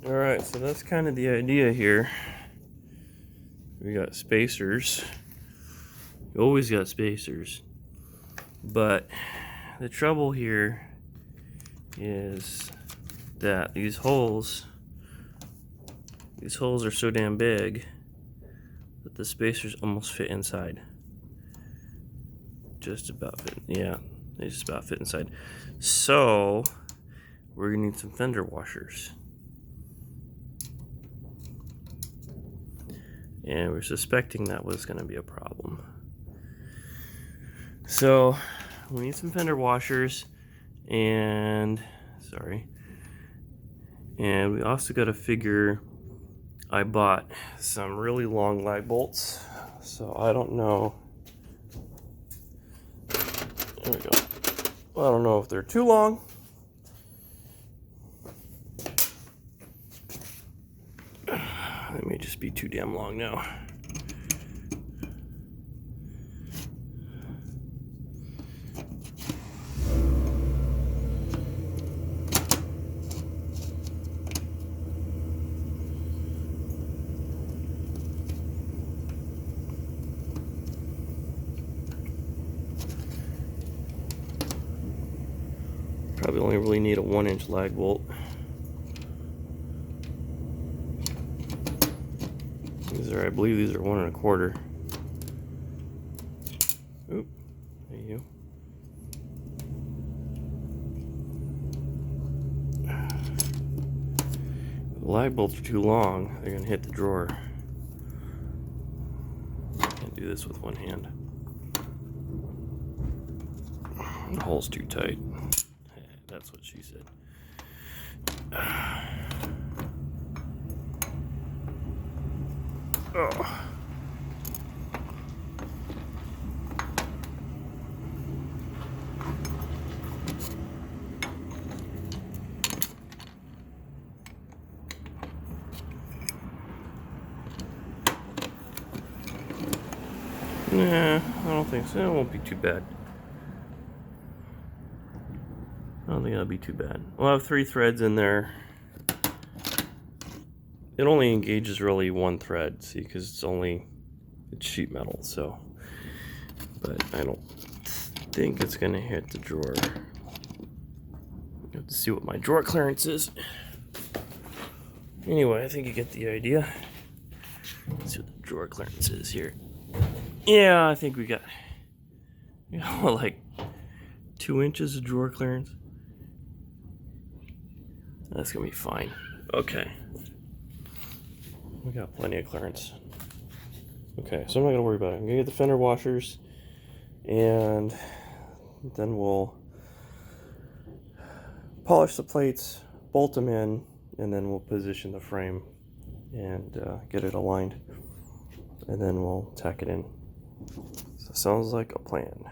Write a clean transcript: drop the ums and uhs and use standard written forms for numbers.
Alright, so that's kind of the idea here. We got spacers. You always got spacers. But the trouble here is that these holes are so damn big that the spacers almost fit inside. Just about fit. Yeah, they just about fit inside. So we're gonna need some fender washers. And we're suspecting that was gonna be a problem. So we need some fender washers and we also got to figure, I bought some really long lag bolts, so I don't know. There we go. Well, I don't know if they're too long. They may just be too damn long now. Probably only really need a 1-inch lag bolt. I believe these are 1 1/4. Oop, there you go. The lag bolts are too long, they're gonna hit the drawer. Can't do this with one hand. The hole's too tight. That's what she said. Oh. Nah, I don't think so. It won't be too bad. I don't think that'll be too bad. We'll have 3 threads in there. It only engages really 1 thread, see, because it's sheet metal, so. But I don't think it's gonna hit the drawer. I have to see what my drawer clearance is. Anyway, I think you get the idea. Let's see what the drawer clearance is here. Yeah, I think we got, like 2 inches of drawer clearance. That's gonna be fine. Okay. We got plenty of clearance. Okay, so I'm not gonna worry about it. I'm gonna get the fender washers and then we'll polish the plates, bolt them in, and then we'll position the frame and get it aligned. And then we'll tack it in. So sounds like a plan.